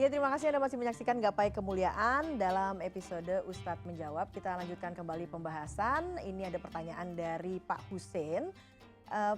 Iya, terima kasih Anda masih menyaksikan Gapai Kemuliaan dalam episode Ustadz Menjawab. Kita lanjutkan kembali pembahasan. Ini ada pertanyaan dari Pak Hussein.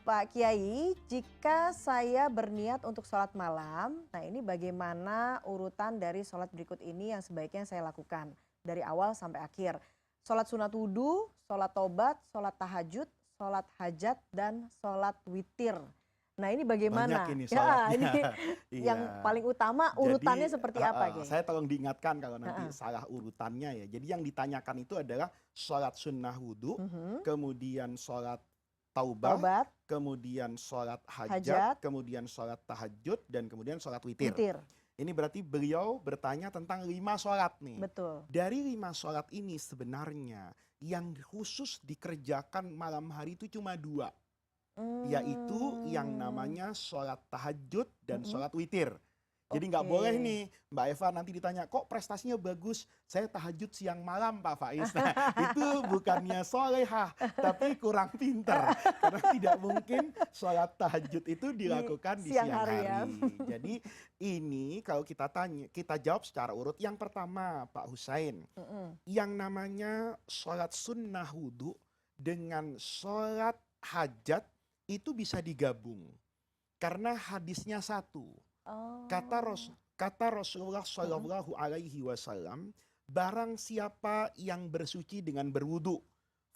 Pak Kiai, jika saya berniat untuk sholat malam, nah ini bagaimana urutan dari sholat berikut ini yang sebaiknya saya lakukan dari awal sampai akhir? Sholat sunat wudhu, sholat tobat, sholat tahajud, sholat hajat, dan sholat witir. Nah ini Banyak bagaimana? ini Ya, ini sholatnya. yang Iya. paling utama urutannya Jadi seperti apa, Kiai? saya tolong diingatkan kalau nanti Heeh. salah urutannya ya. Jadi yang ditanyakan itu adalah sholat sunnah wudhu, Mhm. kemudian sholat taubah, Taubat, kemudian sholat hajat, hajat, kemudian sholat tahajud, dan kemudian sholat witir. witir. Ini berarti beliau bertanya tentang 5 sholat nih. Betul. Dari 5 sholat ini sebenarnya yang khusus dikerjakan malam hari itu cuma 2. Yaitu yang Hmm. namanya sholat tahajud dan Mhm. sholat witir. Jadi nggak Oke. boleh nih Mbak Eva nanti ditanya, kok prestasinya bagus? Saya tahajud siang malam Pak Faiz. Nah, itu bukannya solehah, tapi kurang pinter. Karena tidak mungkin sholat tahajud itu dilakukan di siang siang hari hari. ya. Jadi ini kalau kita tanya, kita jawab secara urut. Yang pertama Pak Husain, Mm-mm. yang namanya sholat sunnah wudhu dengan sholat hajat itu bisa digabung. Karena hadisnya satu. Oh. Kata Rasulullah Mm-mm. Shallallahu Alaihi Wasallam, barang siapa yang bersuci dengan berwudu,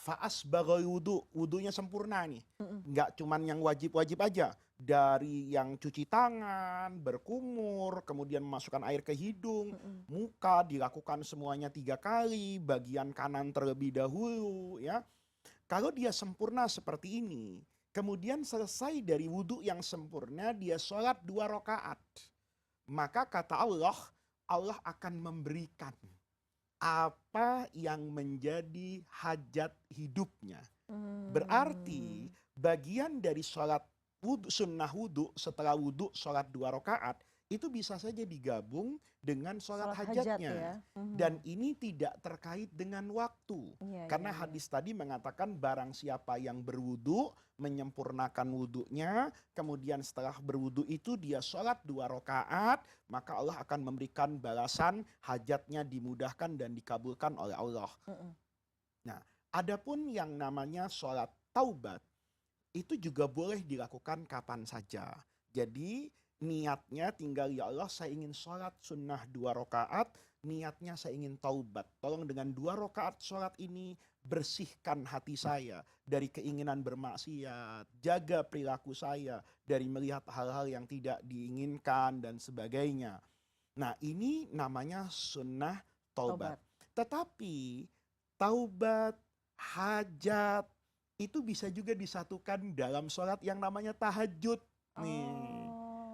faas bagai wudu, wudunya sempurna nih, Mm-mm. nggak cuman yang wajib-wajib aja, dari yang cuci tangan, berkumur, kemudian memasukkan air ke hidung, Mm-mm. muka dilakukan semuanya 3 kali, bagian kanan terlebih dahulu, ya. Kalau dia sempurna seperti ini, kemudian selesai dari wudhu yang sempurna, dia sholat 2 rakaat. Maka kata Allah, Allah akan memberikan apa yang menjadi hajat hidupnya. Hmm. Berarti bagian dari sholat wudhu, sunnah wudhu, setelah wudhu sholat 2 rakaat, itu bisa saja digabung dengan sholat Sholat hajat hajatnya. ya. Mhm. Dan ini tidak terkait dengan waktu. Iya, Karena iya, iya. hadis tadi mengatakan barang siapa yang berwudhu, menyempurnakan wudhunya, kemudian setelah berwudhu itu dia sholat 2 rakaat, maka Allah akan memberikan balasan, hajatnya dimudahkan dan dikabulkan oleh Allah. Mm-mm. Nah, adapun yang namanya sholat taubat, itu juga boleh dilakukan kapan saja. Jadi niatnya tinggal, ya Allah saya ingin sholat sunnah 2 rakaat, niatnya saya ingin taubat. Tolong dengan 2 rakaat sholat ini bersihkan hati saya dari keinginan bermaksiat, jaga perilaku saya dari melihat hal-hal yang tidak diinginkan dan sebagainya. Nah ini namanya sunnah taubat. Taubat. Tetapi taubat, hajat, itu bisa juga disatukan dalam sholat yang namanya tahajud nih. Oh.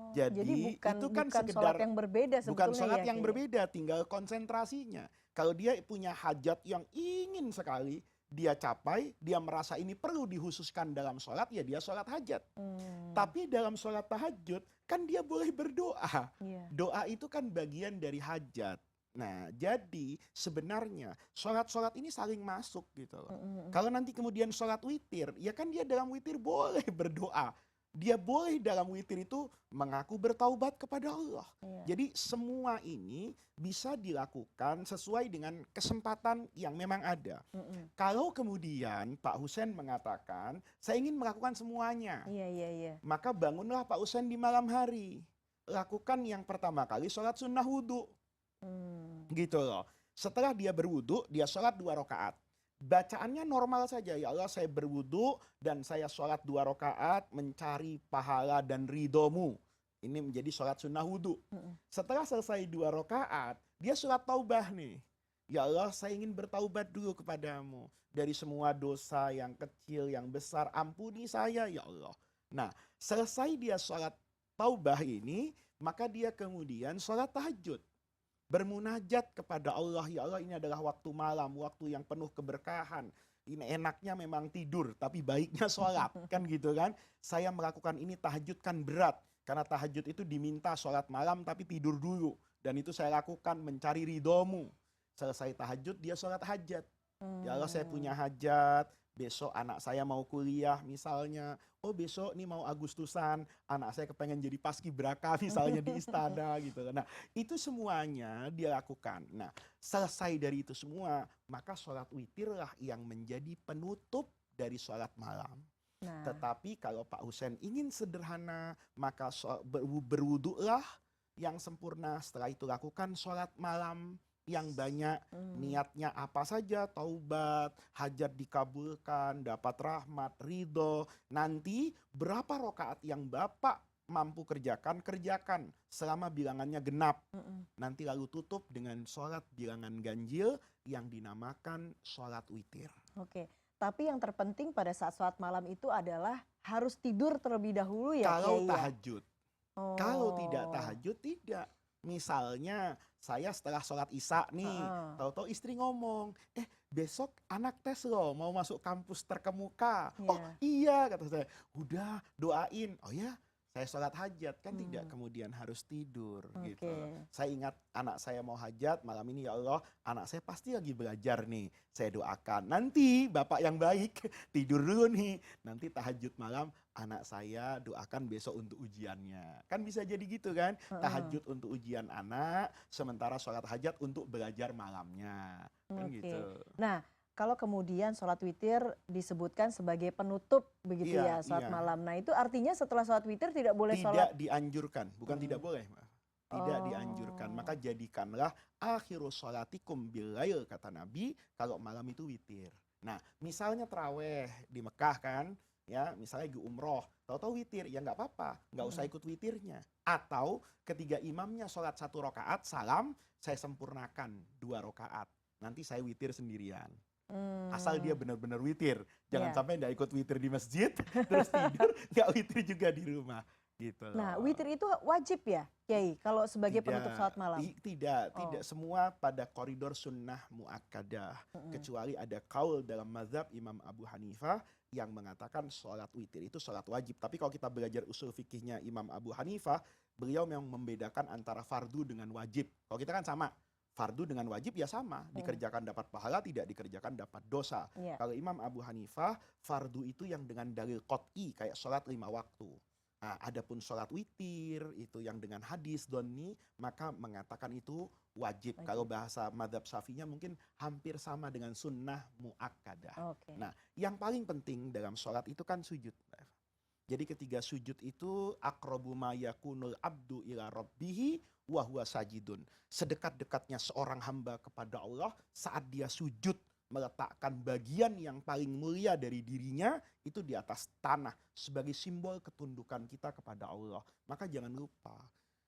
Jadi bukan itu kan bukan sholat sekedar yang berbeda bukan sebetulnya sholat ya, yang Kiai? berbeda, tinggal konsentrasinya. Kalau dia punya hajat yang ingin sekali dia capai, dia merasa ini perlu dihususkan dalam sholat, ya dia sholat hajat. Hmm. Tapi dalam sholat tahajud kan dia boleh berdoa. Iya. Doa itu kan bagian dari hajat. Nah, jadi sebenarnya sholat-sholat ini saling masuk gitu loh. Mm-mm. Kalau nanti kemudian sholat witir, ya kan dia dalam witir boleh berdoa. Dia boleh dalam witir itu mengaku bertaubat kepada Allah. Iya. Jadi semua ini bisa dilakukan sesuai dengan kesempatan yang memang ada. Mm-mm. Kalau kemudian Pak Husain mengatakan, saya ingin melakukan semuanya. Iya, iya, iya. Maka bangunlah Pak Husain di malam hari. Lakukan yang pertama kali sholat sunnah wudhu. Hmm. Gitu loh. Setelah dia berwudhu, dia sholat 2 rakaat. Bacaannya normal saja. Ya Allah saya berwudhu dan saya sholat 2 rakaat mencari pahala dan ridhomu. Ini menjadi sholat sunnah wudhu. Mm-mm. Setelah selesai 2 rakaat, dia sholat taubah nih. Ya Allah saya ingin bertaubat dulu kepadamu. Dari semua dosa yang kecil, yang besar, ampuni saya ya Allah. Nah selesai dia sholat taubah ini, maka dia kemudian sholat tahajud. Bermunajat kepada Allah, ya Allah ini adalah waktu malam, waktu yang penuh keberkahan. Ini enaknya memang tidur, tapi baiknya sholat. Kan gitu kan. Saya melakukan ini tahajud kan berat. Karena tahajud itu diminta sholat malam tapi tidur dulu. Dan itu saya lakukan mencari ridhomu. Selesai tahajud dia sholat hajat. Ya Allah saya punya hajat, besok anak saya mau kuliah misalnya, oh besok nih mau Agustusan, anak saya kepengen jadi paskibraka misalnya di istana gitu. Nah itu semuanya dia lakukan. Nah selesai dari itu semua, maka sholat witirlah yang menjadi penutup dari sholat malam. Nah, Tetapi kalau Pak Husain ingin sederhana, maka berwudulah yang sempurna. Setelah itu lakukan sholat malam yang banyak. hmm, Niatnya apa saja, taubat, hajat dikabulkan, dapat rahmat, ridho. Nanti berapa rokaat yang Bapak mampu kerjakan, kerjakan selama bilangannya genap. mm-mm. Nanti lalu tutup dengan sholat bilangan ganjil yang dinamakan sholat witir. Oke. Tapi yang terpenting pada saat sholat malam itu adalah harus tidur terlebih dahulu ya Kalau Kiai ya? tahajud. Kalau tidak Oh, tahajud tidak. Misalnya saya setelah sholat isya nih, heeh, tahu-tahu istri ngomong, besok anak tes loh mau masuk kampus terkemuka. Oh iya, iya kata saya, udah doain. Oh ya saya sholat hajat kan tidak hmm, kemudian harus tidur gitu. oke, Saya ingat anak saya mau hajat malam ini ya Allah, anak saya pasti lagi belajar nih. Saya doakan nanti bapak yang baik tidur dulu nih. Nanti tahajud malam anak saya doakan besok untuk ujiannya. Kan bisa jadi gitu kan? heeh, Tahajud untuk ujian anak, sementara sholat hajat untuk belajar malamnya. Kan oke. gitu. Nah, kalau kemudian sholat witir disebutkan sebagai penutup begitu Iya, ya sholat iya. malam. Nah itu artinya setelah sholat witir tidak boleh sholat. Tidak dianjurkan, bukan tidak Hmm. boleh, maaf. Tidak dianjurkan. Oh, Maka jadikanlah akhirus sholatikum bilail kata Nabi, kalau malam itu witir. Nah, misalnya teraweh di Mekah kan, ya, misalnya di umroh, tahu-tahu witir, ya nggak apa-apa, nggak usah mm, ikut witirnya. Atau ketiga imamnya sholat 1 rakaat, salam, saya sempurnakan 2 rakaat. Nanti saya witir sendirian. Asal dia hmm, benar-benar witir. Jangan ya. sampai nggak ikut witir di masjid, terus tidur, nggak witir juga di rumah. Gitu Nah loh. witir itu wajib ya Kiai kalau sebagai penutup Tidak, sholat malam. tidak Oh, semua pada koridor sunnah muakkadah. mm-mm, Kecuali ada kaul dalam mazhab Imam Abu Hanifah yang mengatakan sholat witir itu sholat wajib. Tapi kalau kita belajar usul fikihnya Imam Abu Hanifah, beliau memang membedakan antara fardu dengan wajib. Kalau kita kan sama, fardu dengan wajib ya sama, mm, dikerjakan dapat pahala, tidak dikerjakan dapat dosa. iya. Kalau Imam Abu Hanifah, fardu itu yang dengan dalil qot'i kayak sholat 5 waktu. Nah, adapun sholat witir itu yang dengan hadis doni, maka mengatakan itu wajib. Kalau Wajib. bahasa madhab syafi'nya mungkin hampir sama dengan sunnah muakkadah. Oke. Nah, yang paling penting dalam sholat itu kan sujud. Jadi ketika sujud itu aqrabu ma yakunul abdu ila rabbihi wa huwa sajidun. Sedekat-dekatnya seorang hamba kepada Allah saat dia sujud meletakkan bagian yang paling mulia dari dirinya itu di atas tanah sebagai simbol ketundukan kita kepada Allah. Maka jangan lupa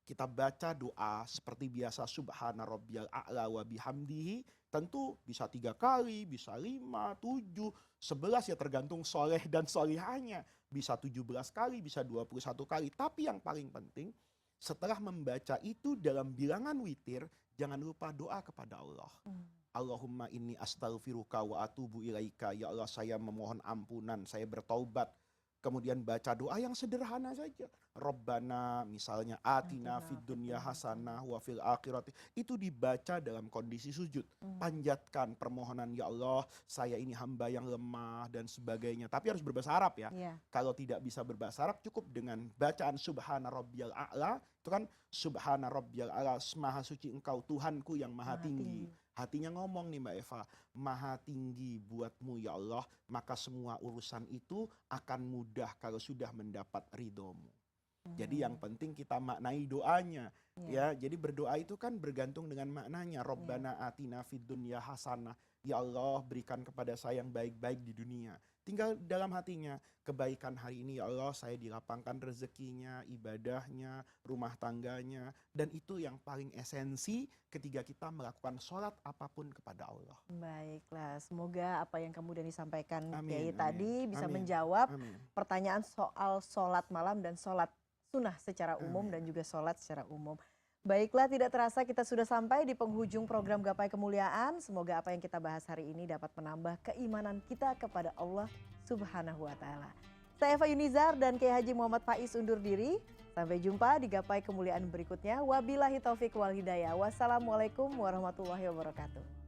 kita baca doa seperti biasa subhana rabbiyal a'la wa bihamdihi, tentu bisa 3 kali, bisa 5, 7, 11 ya tergantung soleh dan solihahnya. Bisa 17 kali, bisa 21 kali. Tapi yang paling penting setelah membaca itu dalam bilangan witir, jangan lupa doa kepada Allah. Hmm, Allahumma inni astaghfiruka wa atubu ilaika. Ya Allah saya memohon ampunan, saya bertaubat. Kemudian baca doa yang sederhana saja. Rabbana misalnya atina atina fid fid dunya dunya hasanah hasanah. wa fil akhirati. Itu dibaca dalam kondisi sujud. Hmm, Panjatkan permohonan ya Allah, saya ini hamba yang lemah dan sebagainya. Tapi harus berbahasa Arab ya. iya. Kalau tidak bisa berbahasa Arab cukup dengan bacaan subhana rabbiyal a'la. Itu kan subhana rabbiyal a'la, maha suci engkau Tuhanku yang maha Maha tinggi. tinggi. Hatinya ngomong nih Mbak Eva, maha tinggi buatmu ya Allah, maka semua urusan itu akan mudah kalau sudah mendapat ridhomu. Jadi yang Hmm, penting kita maknai doanya. iya, Ya, jadi berdoa itu kan bergantung dengan maknanya. iya. Rabbana atina fid dunya hasanah. Ya Allah, berikan kepada saya yang baik-baik di dunia. Tinggal dalam hatinya, kebaikan hari ini ya Allah, saya dilapangkan rezekinya, ibadahnya, rumah tangganya. Dan itu yang paling esensi ketika kita melakukan sholat apapun kepada Allah. Baiklah, semoga apa yang kemudian disampaikan Kiai Amin, amin, tadi bisa amin, menjawab amin, pertanyaan soal sholat malam dan sholat sunnah secara umum amin. dan juga sholat secara umum. Baiklah, tidak terasa kita sudah sampai di penghujung program Gapai Kemuliaan. Semoga apa yang kita bahas hari ini dapat menambah keimanan kita kepada Allah Subhanahu wa Ta'ala. Saya Eva Yunizar dan Kiai Haji Muhammad Faiz undur diri. Sampai jumpa di Gapai Kemuliaan berikutnya. Wabillahi taufik wal hidayah. Wassalamualaikum warahmatullahi wabarakatuh.